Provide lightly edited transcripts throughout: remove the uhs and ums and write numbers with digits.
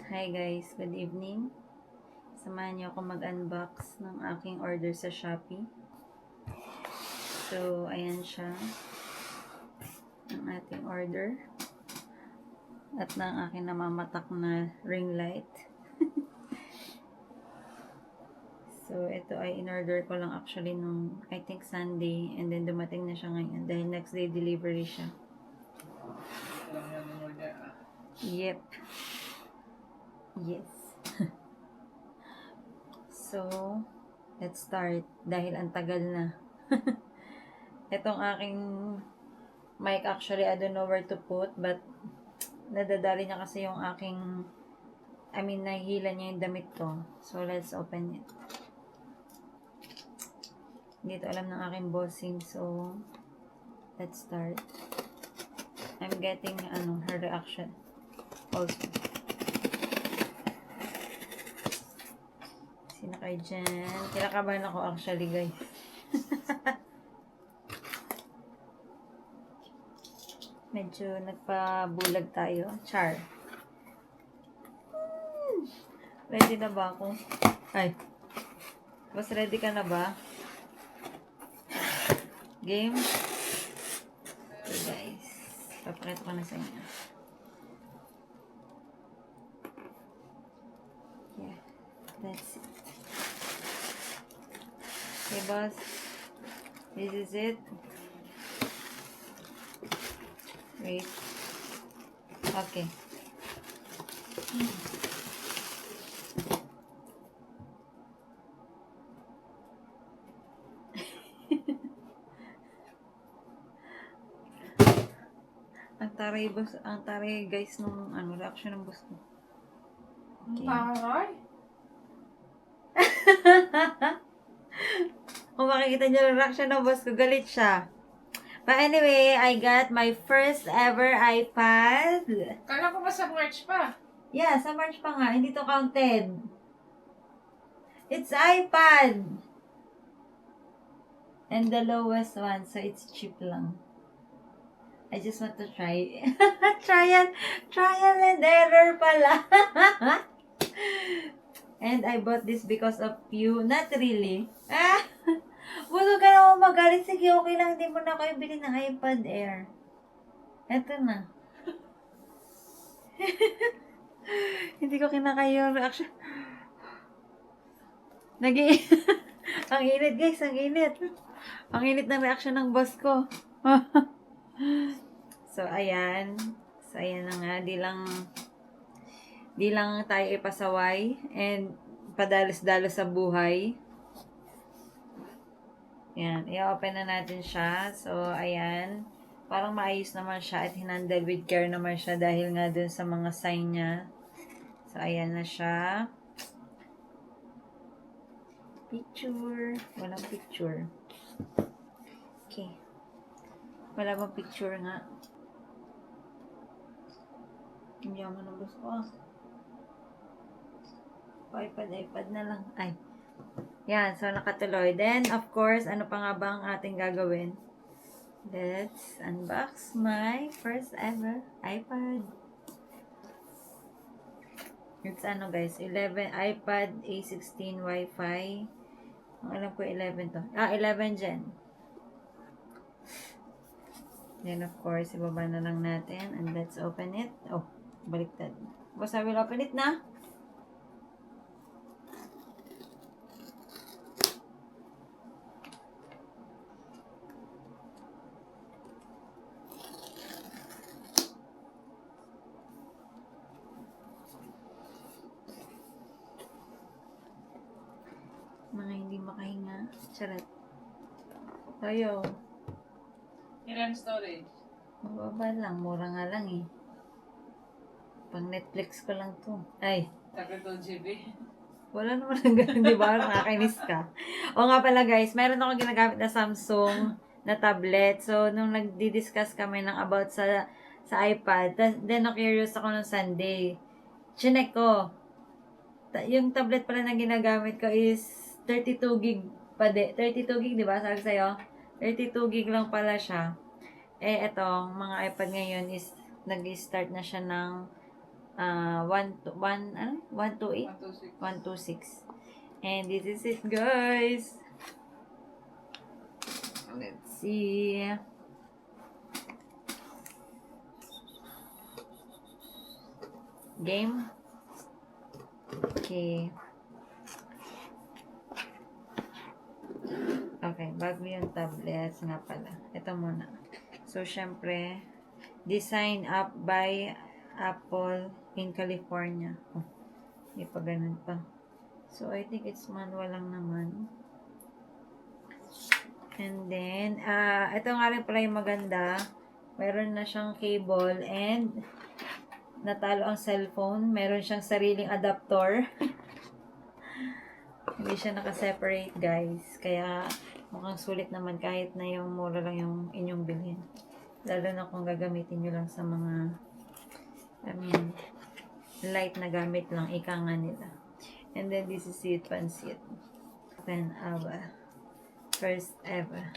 Hi guys, good evening. Samahan niyo ako mag-unbox ng aking order sa Shopee. So, ayan siya. Ang ating order. At na ang aking namamatak na ring light. So, ito ay in-order ko lang actually nung, I think Sunday. And then dumating na siya ngayon dahil next day delivery siya. Yep. Yes. So, let's start. Dahil ang tagal na. Itong aking mic actually, I don't know where to put. But, nadadali niya kasi yung aking, nahihila niya yung damit ko. So, let's open it. Hindi ito alam ng aking bossing. So, let's start. I'm getting, her reaction. Also. Sino kayo dyan? Kinakabahan ako actually, guys. Medyo nagpabulag tayo. Char. Ready na ba ako? Ay. Mas ready ka na ba? Game? Okay, guys. Papakita ko na sa inyo. Yeah. That's it. Okay, boss. This is it. Wait. Okay. Ang taray guys nung reaction ng boss ko. Okay. Taray? Kung makikita niyo yung reaction ng boss ko, galit siya. But anyway, I got my first ever iPad. Kala ko ba sa March pa? Yeah, sa March pa nga. Hindi to counted. It's iPad. And the lowest one, so it's cheap lang. I just want to try. Trial and error pala. And I bought this because of you. Not really. Huwag ka na magalit. Sige, okay lang. Hindi mo na kayo bilhin ng iPad Air. Eto na. Hindi ko kinakaya yung reaction. Ang init guys, ang init. Ang init ng reaction ng boss ko. So, ayan. So, ayan na nga. Di lang tayo ipasaway and padalos-dalos sa buhay. Ayan. I-open na natin siya. So, ayan. Parang maayos naman siya at hinandle with care naman siya dahil nga dun sa mga sign niya. So, ayan na siya. Picture. Walang picture. Okay. Wala bang picture nga? Hindi ako manubos ko. iPad na lang. Ay. Yan. So, nakatuloy. Then, of course, ano pa nga ba ang ating gagawin? Let's unbox my first ever iPad. It's guys, 11 iPad A16 Wi-Fi. Ang alam ko 11 to. 11 Gen. Then of course, ibaba na lang natin and let's open it. Oh, baliktad. Boss, I will open it na. Mga hindi makahinga. Charot. Tayo. Ilan storage? Mababa lang. Mura nga lang eh. Pang Netflix ko lang to. Ay. Taga 2 GB. Wala naman ang ganun, di ba? Nakakainis ka. O nga pala guys, meron ako ginagamit na Samsung na tablet. So, nung nagdi-discuss kami ng about sa iPad, then na-curious ako nung Sunday. Chinek ko. Yung tablet pala na ginagamit ko is 32 gig pa 32 gig, di ba? Sabi sa'yo, 32 gig lang pala siya. Eh, etong mga iPad ngayon is nag-start na siya ng 128? 126. 126. And this is it, guys. Let's see. Game. Okay. Okay, bago yung tablets nga pala. Ito muna. So, syempre, design up by Apple in California. Oh, hindi pa ganun pa. So, I think it's manual lang naman. And then, ito nga rin pala yung maganda. Meron na siyang cable and natalo ang cellphone. Meron siyang sariling adapter. Hindi siya naka-separate, guys. Kaya, mukhang sulit naman kahit na yung mura lang yung inyong bilhin. Lalo na kung gagamitin nyo lang sa mga, light na gamit lang, ika nga nila. And then, this is it, pansit. Then, first ever.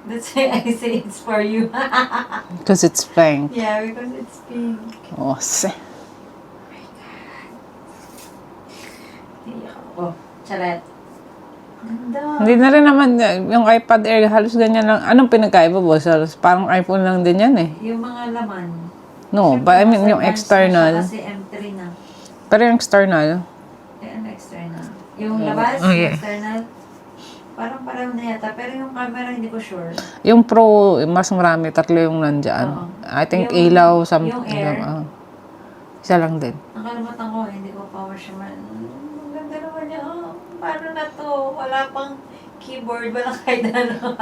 That's why I say it's for you. Because it's pink. Yeah, because it's pink. Oh, see. Oh, chalet. Ganda. Hindi na rin naman, yung iPad Air, halos ganyan lang. Anong pinagkaiba, boss? Halos parang iPhone lang din yan eh. Yung mga laman. No, Siyempre, but I mean mas yung advanced external. na siya kasi M3 na. Pero yung external, Yan, external. Yung labas, Oh, yeah. yung external, parang pareho na yata. Pero yung camera, hindi ko sure. yung Pro, mas marami, 3 yung nandyan. Oo. I think Yung- ilaw, something. yung Air. Isa lang din. Nakalimutan ko, hindi ko power siya man. Ang ganda naman niya. Oh, paano na to? Wala pang keyboard, walang kahit ano.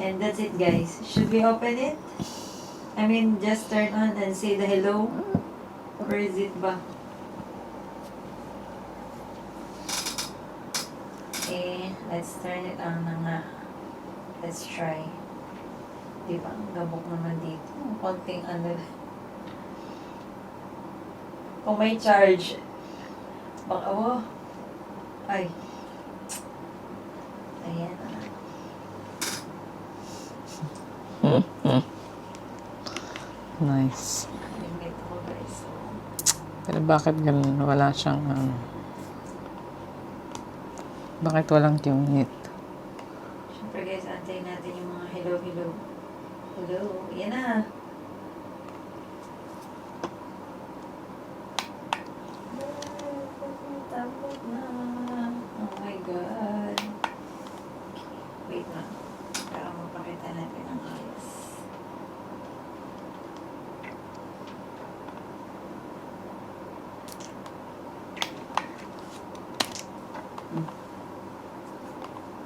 And that's it, guys. Should we open it? I mean, just turn on and say the hello. Or is it ba? Okay, let's turn it on na nga. Let's try. Diba? Ang gabok naman dito. Ang konting ano. Kung may charge. Baka, oh. Ay. Ayan. Nice. Limit ko, guys. Pero bakit ganun? Wala siyang, bakit walang unit? Siyempre, guys, antayin natin yung mga hello. Hello. Ayan na. Tablet na. Oh my God. Wait lang. Para mapakita natin ang ayos.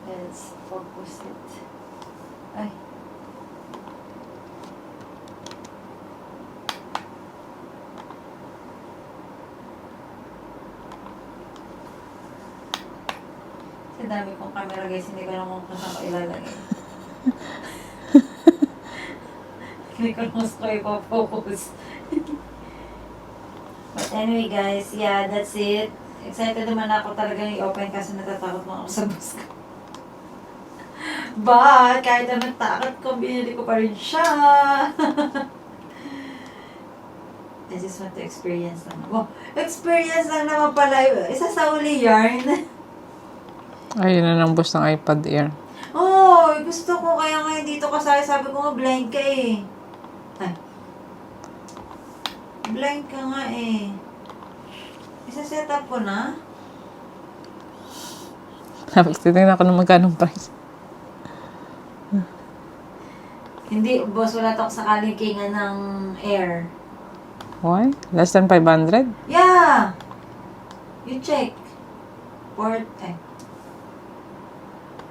Let's focus it. Ay. Kasi dami kong camera, guys, hindi ko naman kung saan ko ilalagay. Hindi ko naman ko ipofocus. But anyway, guys, yeah, that's it. Excited naman ako talagang i-open kasi natatakot mo ako sa bus ko. But, kahit naman takot ko, binili ko pa rin siya. I just want to experience lang. Oh, experience lang naman pala. Isa sa uli yarn. Ayun na ng bus ng iPad Air. Oh, gusto ko kaya ngayon dito kasali. Sabi ko nga, blind ka eh. Ay. Blind ka nga eh. Isa set up ko na. Tapos titignan ko na magkano price. Hindi, boss, wala to sa kalikingan ng air. Why? Less than 500? Yeah! You check.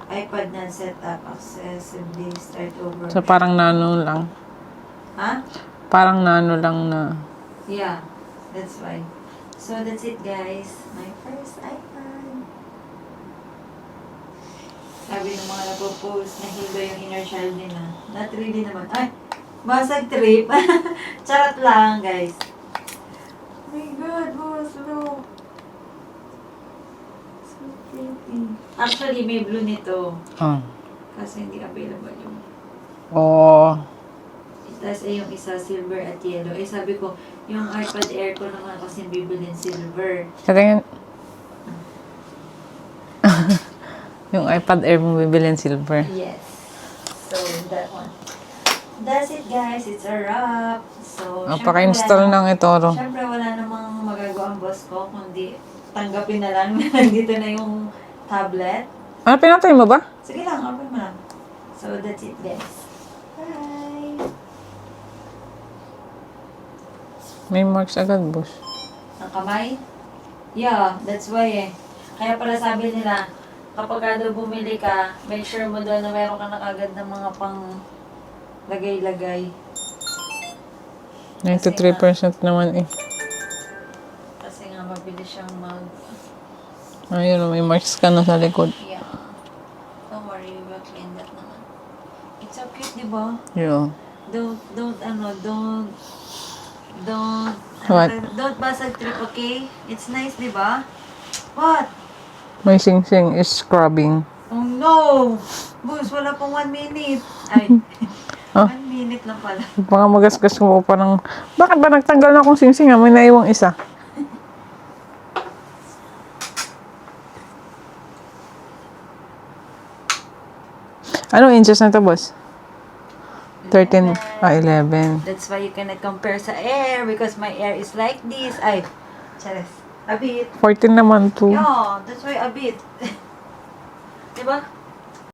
iPad na setup, accessibly, start over. So, parang nano lang. Ha? Parang nano lang na. Yeah, that's why. So, that's it, guys. My first iPad. Sabi ng mga nagpo-post, nahilo yung inner child nila. Not really naman. Ay, basag trip. Charot lang, guys. Oh my God, boss, look. So pretty. Actually, may blue nito. Oh. Kasi hindi available yung... Oh. Tapos yung isa, silver at yellow. Sabi ko, yung iPad Air ko naman kasi bibilin silver. Katingin. Yung iPad Air mo bibilin silver. Yes. So, that one. That's it, guys. It's a wrap. So, Paka-install ng itoro. Siyempre, wala namang magagawa ang boss ko, kundi tanggapin na lang na nandito na yung tablet. Ano, pinatay mo ba? Sige lang, open mo lang. So, that's it, guys. Bye! May marks agad, boss. Ang kamay? Yeah, that's why eh. Kaya pala sabi nila, kapag daw bumili ka, make sure mo doon na meron ka na kagad ng mga pang lagay-lagay. 93% naman eh. Kasi nga mabilis siyang Ayun, may marks ka na sa likod. Yeah. Don't worry, we will clean that naman. It's so cute, di ba? Yeah. Don't What? Don't basag trip, okay? It's nice, di ba? What? May sing-sing is scrubbing. Oh no! Boss, wala pong 1 minute. Ay, Huh? 1 minute lang pala. Baka magasgas ko parang, bakit ba nagtanggal na akong sing-sing? May naiwang isa. Anong inches na to, boss? 13, 11. That's why you cannot compare sa air because my air is like this. Ay, chares. A bit. 14 naman to. Yeah, that's why a bit. Diba?